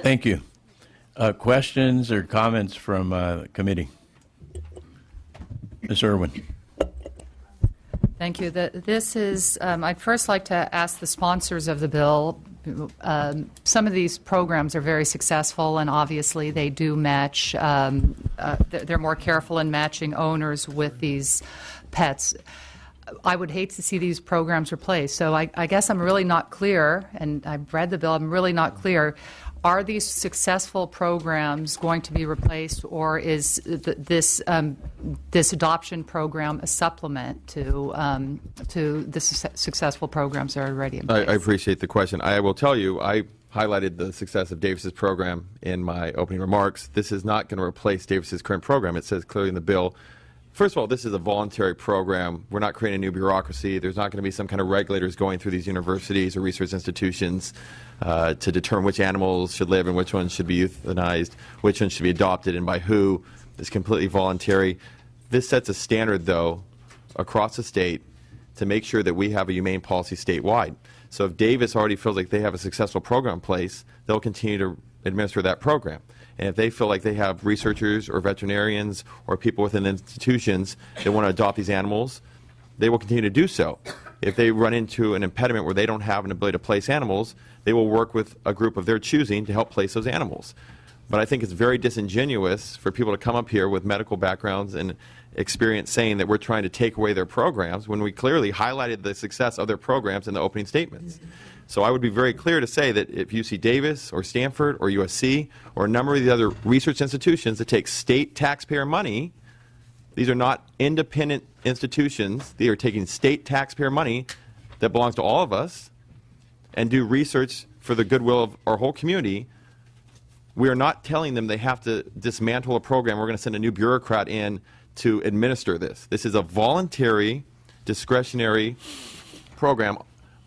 Thank you. Questions or comments from the committee? Ms. Irwin. Thank you. This is, I'd first like to ask the sponsors of the bill. Some of these programs are very successful, and obviously they do match, they're more careful in matching owners with these pets. I would hate to see these programs replaced. So I guess I'm really not clear, and I've read the bill, I'm really not clear. Are these successful programs going to be replaced, or is this adoption program a supplement to the successful programs that are already in place? I appreciate the question. I will tell you, I highlighted the success of Davis's program in my opening remarks. This is not going to replace Davis's current program. It says clearly in the bill. First of all, this is a voluntary program. We're not creating a new bureaucracy. There's not going to be some kind of regulators going through these universities or research institutions to determine which animals should live and which ones should be euthanized, which ones should be adopted and by who. It's completely voluntary. This sets a standard, though, across the state to make sure that we have a humane policy statewide. So if Davis already feels like they have a successful program in place, they'll continue to administer that program. And if they feel like they have researchers or veterinarians or people within institutions that want to adopt these animals, they will continue to do so. If they run into an impediment where they don't have an ability to place animals, they will work with a group of their choosing to help place those animals. But I think it's very disingenuous for people to come up here with medical backgrounds and experience saying that we're trying to take away their programs when we clearly highlighted the success of their programs in the opening statements. So I would be very clear to say that if you see Davis or Stanford or USC or a number of the other research institutions that take state taxpayer money, these are not independent institutions. They are taking state taxpayer money that belongs to all of us and do research for the goodwill of our whole community. We are not telling them they have to dismantle a program. We're going to send a new bureaucrat in to administer this. This is a voluntary, discretionary program.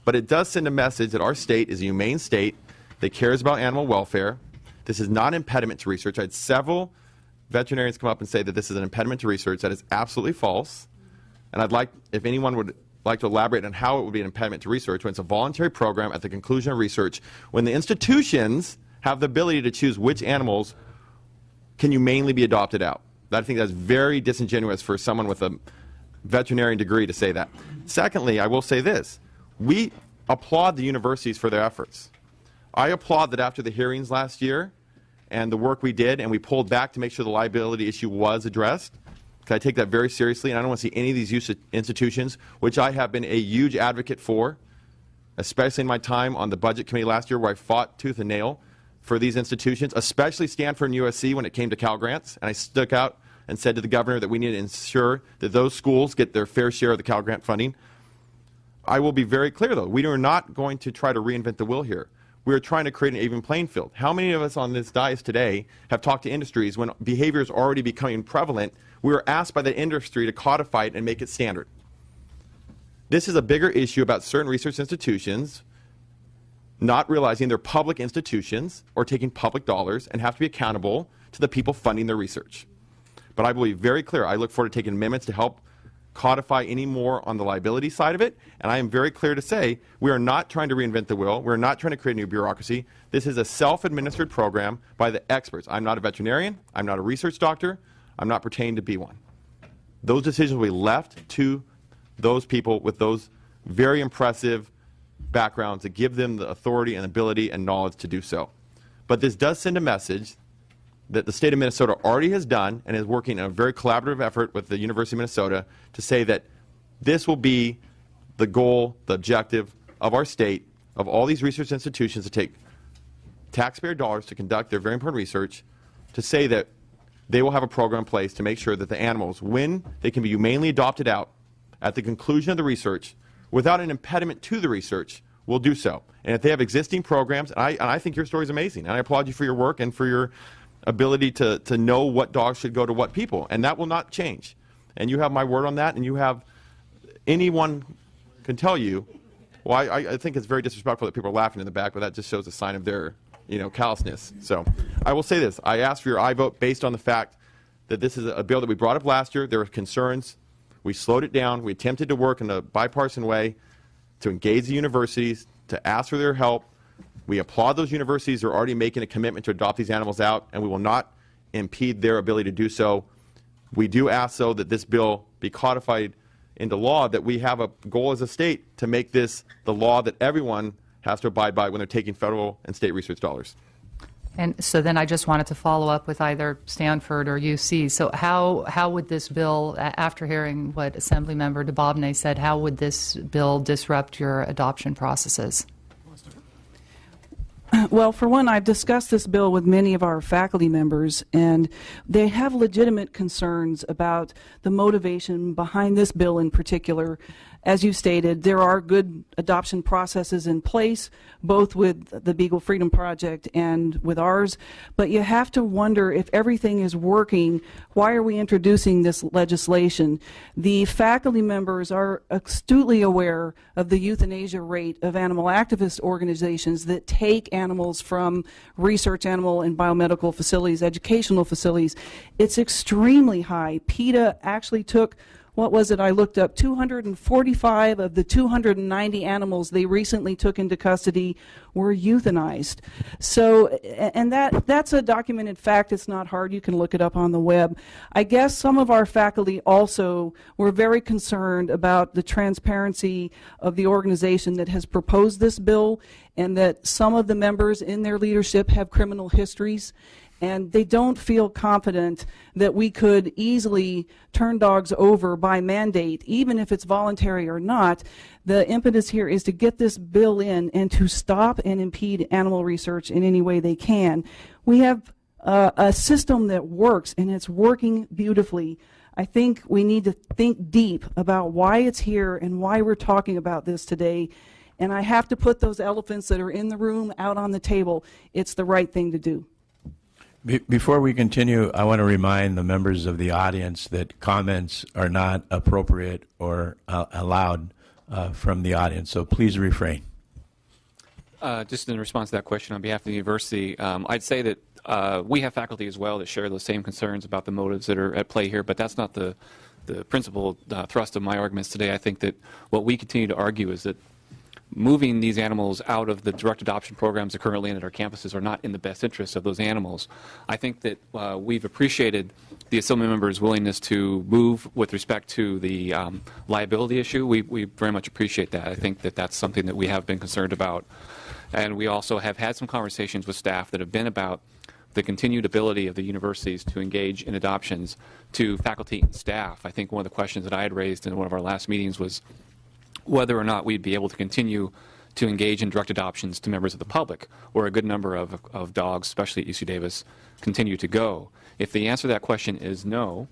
But it does send a message that our state is a humane state that cares about animal welfare. This is not an impediment to research. I had several veterinarians come up and say that this is an impediment to research. That is absolutely false. And I'd like, if anyone would like to elaborate on how it would be an impediment to research when it's a voluntary program at the conclusion of research, when the institutions have the ability to choose which animals can humanely be adopted out. I think that's very disingenuous for someone with a veterinarian degree to say that. Secondly, I will say this. We applaud the universities for their efforts. I applaud that after the hearings last year and the work we did and we pulled back to make sure the liability issue was addressed, because I take that very seriously, and I don't want to see any of these institutions, which I have been a huge advocate for, especially in my time on the budget committee last year where I fought tooth and nail for these institutions, especially Stanford and USC when it came to Cal Grants, and I stuck out and said to the governor that we need to ensure that those schools get their fair share of the Cal Grant funding. I will be very clear, though. We are not going to try to reinvent the wheel here. We are trying to create an even playing field. How many of us on this dais today have talked to industries when behavior is already becoming prevalent? We were asked by the industry to codify it and make it standard. This is a bigger issue about certain research institutions not realizing they're public institutions or taking public dollars and have to be accountable to the people funding their research. But I will be very clear. I look forward to taking amendments to help codify any more on the liability side of it, and I am very clear to say we are not trying to reinvent the wheel. We're not trying to create a new bureaucracy. This is a self-administered program by the experts. I'm not a veterinarian. I'm not a research doctor. I'm not pretending to be one. Those decisions will be left to those people with those very impressive backgrounds that give them the authority and ability and knowledge to do so. But this does send a message that the state of Minnesota already has done and is working in a very collaborative effort with the University of Minnesota to say that this will be the goal, the objective of our state, of all these research institutions to take taxpayer dollars to conduct their very important research, to say that they will have a program in place to make sure that the animals, when they can be humanely adopted out at the conclusion of the research, without an impediment to the research, will do so. And if they have existing programs, and I think your story is amazing, and I applaud you for your work and for your ability to know what dogs should go to what people, and that will not change. And you have my word on that, and you have anyone can tell you. Well, I think it's very disrespectful that people are laughing in the back, but that just shows a sign of their callousness. So I will say this. I asked for your aye vote based on the fact that this is a bill that we brought up last year. There were concerns. We slowed it down. We attempted to work in a bipartisan way to engage the universities, to ask for their help. We applaud those universities. They're already making a commitment to adopt these animals out, and we will not impede their ability to do so. We do ask, though, that this bill be codified into law, that we have a goal as a state to make this the law that everyone has to abide by when they're taking federal and state research dollars. And so then I just wanted to follow up with either Stanford or UC. So how would this bill, after hearing what Assemblymember DeBobne said, how would this bill disrupt your adoption processes? Well, for one, I've discussed this bill with many of our faculty members, and they have legitimate concerns about the motivation behind this bill in particular. As you stated, there are good adoption processes in place, both with the Beagle Freedom Project and with ours, but you have to wonder if everything is working. Why are we introducing this legislation? The faculty members are astutely aware of the euthanasia rate of animal activist organizations that take animals from research animal and biomedical facilities, educational facilities. It's extremely high. PETA actually took, what was it I looked up, 245 of the 290 animals they recently took into custody were euthanized. So, and that's a documented fact. It's not hard. You can look it up on the web. I guess some of our faculty also were very concerned about the transparency of the organization that has proposed this bill, and that some of the members in their leadership have criminal histories. And they don't feel confident that we could easily turn dogs over by mandate, even if it's voluntary or not. The impetus here is to get this bill in and to stop and impede animal research in any way they can. We have a system that works, and it's working beautifully. I think we need to think deep about why it's here and why we're talking about this today. And I have to put those elephants that are in the room out on the table. It's the right thing to do. Before we continue, I want to remind the members of the audience that comments are not appropriate or allowed from the audience, so please refrain. Just in response to that question on behalf of the university, I'd say that we have faculty as well that share those same concerns about the motives that are at play here, but that's not the principal thrust of my arguments today. I think that what we continue to argue is that moving these animals out of the direct adoption programs that are currently in at our campuses are not in the best interest of those animals. I think that we've appreciated the Assembly members' willingness to move with respect to the liability issue. We very much appreciate that. I think that that's something that we have been concerned about. And we also have had some conversations with staff that have been about the continued ability of the universities to engage in adoptions to faculty and staff. I think one of the questions that I had raised in one of our last meetings was whether or not we'd be able to continue to engage in direct adoptions to members of the public, where a good number of dogs, especially at UC Davis, continue to go. If the answer to that question is no,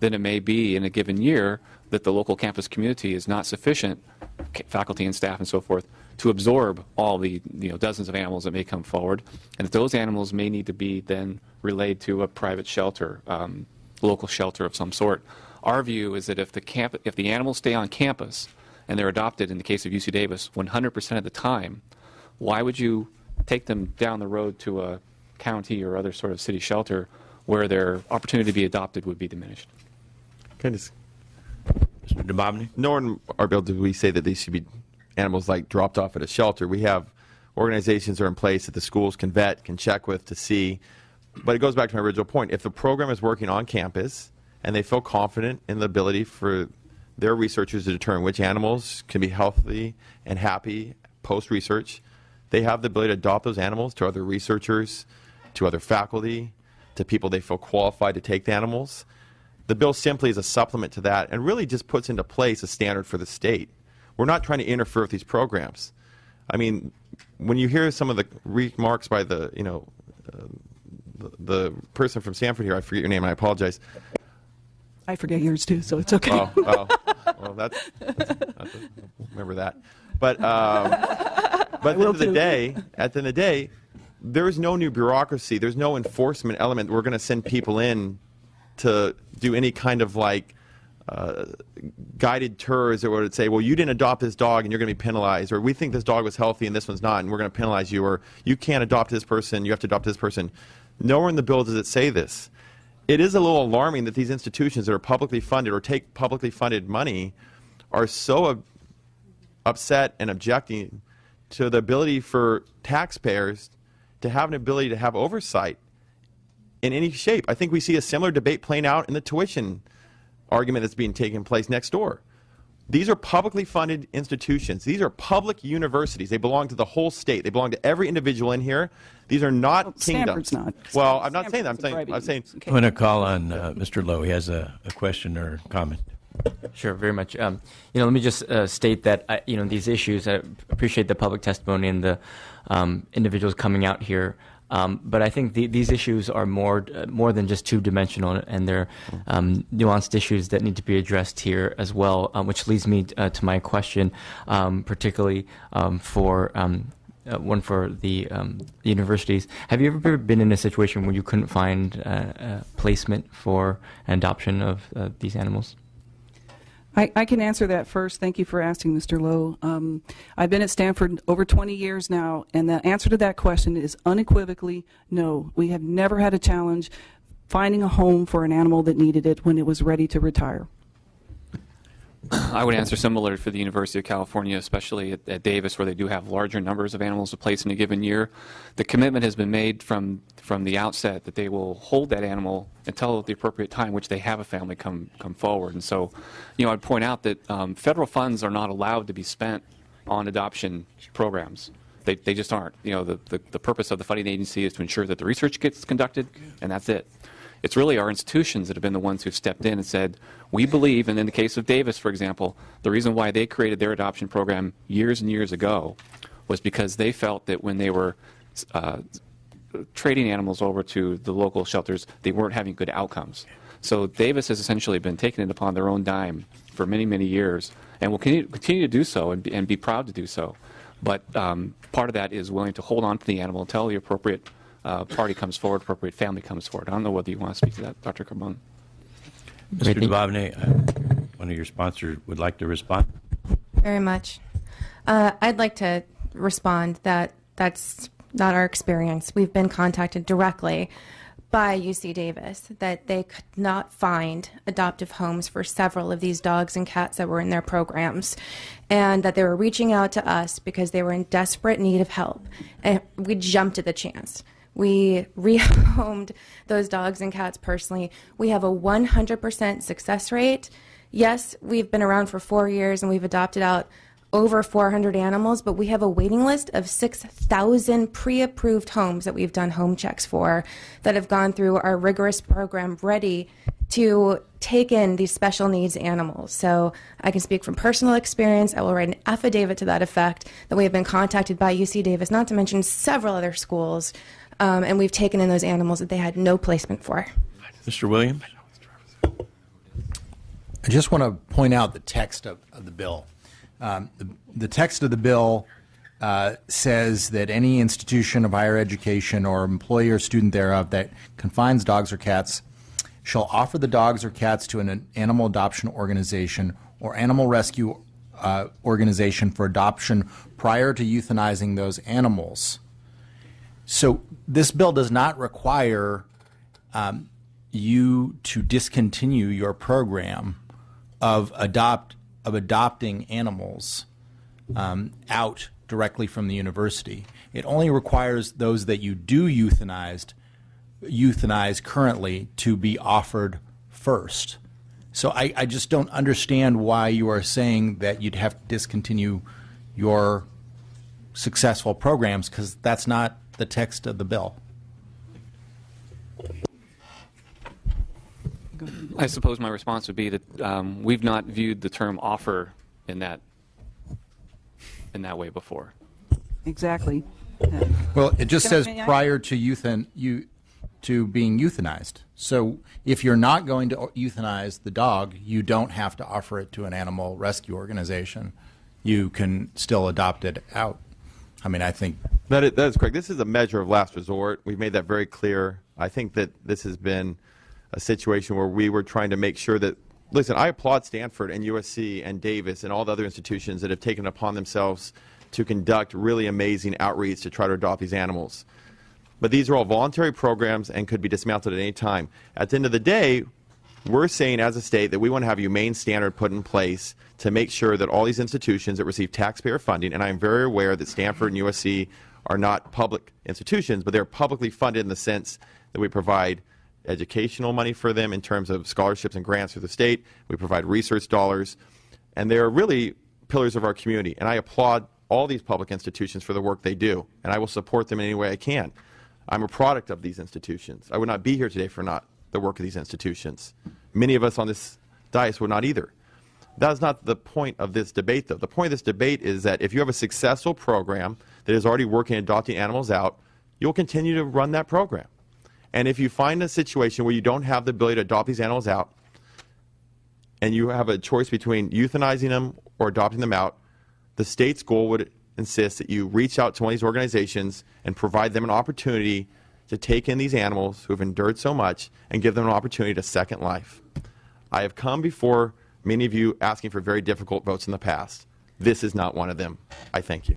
then it may be in a given year that the local campus community is not sufficient, faculty and staff and so forth, to absorb all the dozens of animals that may come forward, and that those animals may need to be then relayed to a private shelter, local shelter of some sort. Our view is that if the animals stay on campus and they're adopted in the case of UC Davis 100% of the time, why would you take them down the road to a county or other sort of city shelter where their opportunity to be adopted would be diminished? Mr. DeBobne? Nor in our bill do we say that these should be animals like dropped off at a shelter. We have organizations that are in place that the schools can vet, can check with to see. But it goes back to my original point. If the program is working on campus and they feel confident in the ability for their researchers to determine which animals can be healthy and happy post-research, they have the ability to adopt those animals to other researchers, to other faculty, to people they feel qualified to take the animals. The bill simply is a supplement to that and really just puts into place a standard for the state. We're not trying to interfere with these programs. I mean, when you hear some of the remarks by the person from Stanford here, I forget your name, I apologize. I forget yours too, so it's okay. Well, that's remember that. But at the end of the day, there is no new bureaucracy. There's no enforcement element. We're going to send people in to do any kind of guided tours that would say, well, you didn't adopt this dog and you're going to be penalized, or we think this dog was healthy and this one's not and we're going to penalize you, or you can't adopt this person, you have to adopt this person. Nowhere in the bill does it say this. It is a little alarming that these institutions that are publicly funded or take publicly funded money are so upset and objecting to the ability for taxpayers to have an ability to have oversight in any shape. I think we see a similar debate playing out in the tuition argument that's being taken place next door. These are publicly funded institutions. These are public universities. They belong to the whole state. They belong to every individual in here. These are not kingdoms. Stanford's not. Well, I'm not saying that. Stanford's I'm saying Okay. I'm going to call on Mr. Lowe. He has a question or comment. Sure, very much. Let me just state that these issues. I appreciate the public testimony and the individuals coming out here. But I think these issues are more than just two-dimensional, and they're nuanced issues that need to be addressed here as well, which leads me to my question, particularly for one for the universities. Have you ever been in a situation where you couldn't find placement for an adoption of these animals? I can answer that first. Thank you for asking, Mr. Lowe. I've been at Stanford over 20 years now, and the answer to that question is unequivocally no. We have never had a challenge finding a home for an animal that needed it when it was ready to retire. I would answer similar for the University of California, especially at Davis, where they do have larger numbers of animals to place in a given year. The commitment has been made from the outset that they will hold that animal until the appropriate time, which they have a family come forward. And so, I'd point out that federal funds are not allowed to be spent on adoption programs. They just aren't. The purpose of the funding agency is to ensure that the research gets conducted, and that's it. It's really our institutions that have been the ones who've stepped in and said, we believe, and in the case of Davis, for example, the reason why they created their adoption program years and years ago was because they felt that when they were trading animals over to the local shelters, they weren't having good outcomes. So Davis has essentially been taking it upon their own dime for many, many years, and will continue to do so and be proud to do so. But part of that is willing to hold on to the animal until the appropriate party comes forward, appropriate family comes forward. I don't know whether you want to speak to that, Dr. Carbone. Mr. Dubovne, one of your sponsors would like to respond. Very much. I'd like to respond that that's not our experience. We've been contacted directly by UC Davis that they could not find adoptive homes for several of these dogs and cats that were in their programs, and that they were reaching out to us because they were in desperate need of help. And we jumped at the chance. We rehomed those dogs and cats personally. We have a 100% success rate. Yes, we've been around for 4 years and we've adopted out over 400 animals, but we have a waiting list of 6,000 pre-approved homes that we've done home checks for that have gone through our rigorous program ready to take in these special needs animals. So I can speak from personal experience. I will write an affidavit to that effect that we have been contacted by UC Davis, not to mention several other schools, and we've taken in those animals that they had no placement for. Mr. Williams? I just want to point out the text of the bill. The text of the bill says that any institution of higher education or employee or student thereof that confines dogs or cats shall offer the dogs or cats to an animal adoption organization or animal rescue organization for adoption prior to euthanizing those animals. So this bill does not require you to discontinue your program of adopting animals out directly from the university. It only requires those that you do euthanize currently to be offered first. So I just don't understand why you are saying that you'd have to discontinue your successful programs, because that's not the text of the bill. I suppose my response would be that we've not viewed the term offer in that way before. Exactly. Well, it just says may I? prior to to being euthanized. So if you're not going to euthanize the dog, you don't have to offer it to an animal rescue organization. You can still adopt it out. I mean, I think that is correct. This is a measure of last resort. We've made that very clear. I think that this has been a situation where we were trying to make sure that, listen, I applaud Stanford and USC and Davis and all the other institutions that have taken it upon themselves to conduct really amazing outreach to try to adopt these animals. But these are all voluntary programs and could be dismantled at any time. At the end of the day, We're saying as a state that we want to have a humane standard put in place to make sure that all these institutions that receive taxpayer funding, and I'm very aware that Stanford and USC are not public institutions, but they're publicly funded in the sense that we provide educational money for them in terms of scholarships and grants through the state. We provide research dollars, and they're really pillars of our community. And I applaud all these public institutions for the work they do, and I will support them in any way I can. I'm a product of these institutions. I would not be here today for not the work of these institutions. Many of us on this dais would not either. That is not the point of this debate, though. The point of this debate is that if you have a successful program that is already working adopting animals out, you'll continue to run that program. And if you find a situation where you don't have the ability to adopt these animals out, and you have a choice between euthanizing them or adopting them out, the state's goal would insist that you reach out to one of these organizations and provide them an opportunity to take in these animals who have endured so much and give them an opportunity to second life. I have come before many of you asking for very difficult votes in the past. This is not one of them. I thank you.